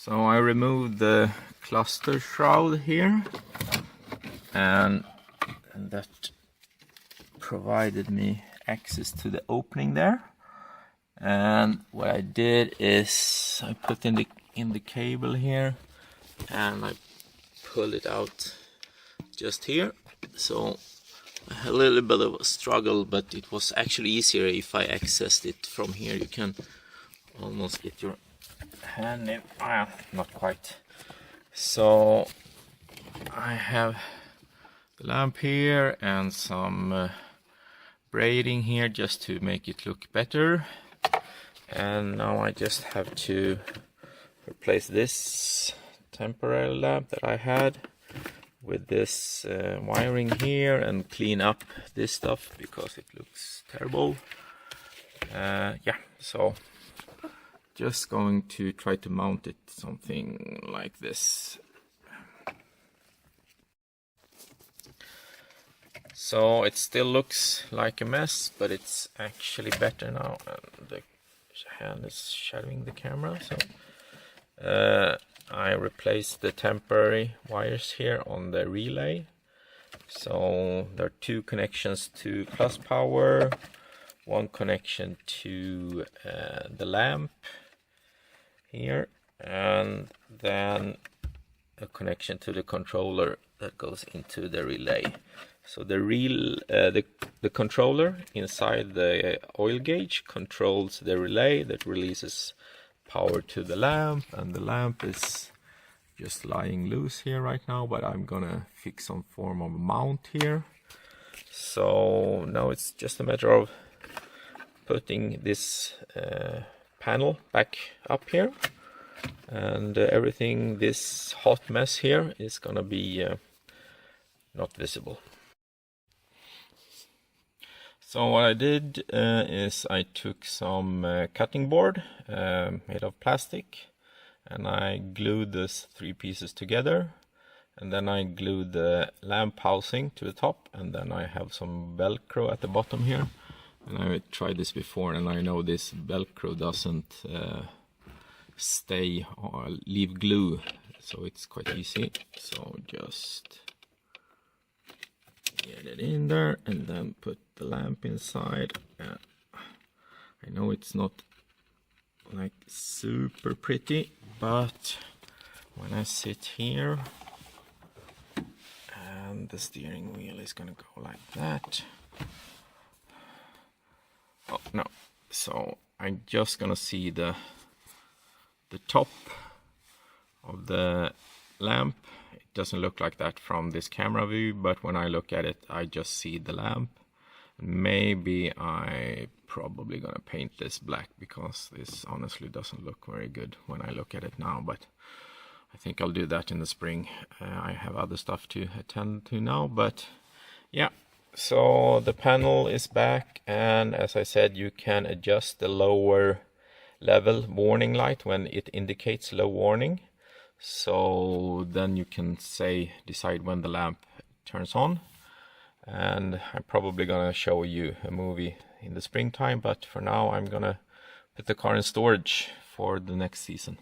So I removed the cluster shroud here, and that provided me access to the opening there. And what I did is I put in the cable here, and I pulled it out just here. So I had a little bit of a struggle, but it was actually easier if I accessed it from here. You can almost get your hand in. Not quite. So I have the lamp here and some braiding here just to make it look better. And now I just have to replace this temporary lamp that I had with this wiring here and clean up this stuff because it looks terrible. Yeah, so just going to try to mount it something like this. So it still looks like a mess, but it's actually better now, and the hand is shadowing the camera. So I replaced the temporary wires here on the relay. So there are two connections to plus power, one connection to the lamp here, and then a connection to the controller that goes into the relay. So the controller inside the oil gauge controls the relay that releases power to the lamp, and the lamp is just lying loose here right now, but I'm gonna fix some form of mount here. So now it's just a matter of putting this panel back up here, and everything, this hot mess here, is gonna be not visible. So what I did is I took some cutting board made of plastic, and I glued these three pieces together, and then I glued the lamp housing to the top, and then I have some Velcro at the bottom here. And I tried this before, and I know this Velcro doesn't stay or leave glue, so it's quite easy. So just get it in there and then put the lamp inside. I know it's not like super pretty, but when I sit here and the steering wheel is gonna go like that. Oh no, so I'm just gonna see the top of the lamp. It doesn't look like that from this camera view, but when I look at it, I just see the lamp. Maybe I probably gonna paint this black, because this honestly doesn't look very good when I look at it now, but I think I'll do that in the spring. I have other stuff to attend to now, but yeah. So the panel is back, and as I said, you can adjust the lower level warning light when it indicates low warning. So then you can decide when the lamp turns on. And I'm probably gonna show you a movie in the springtime, but for now I'm gonna put the car in storage for the next season.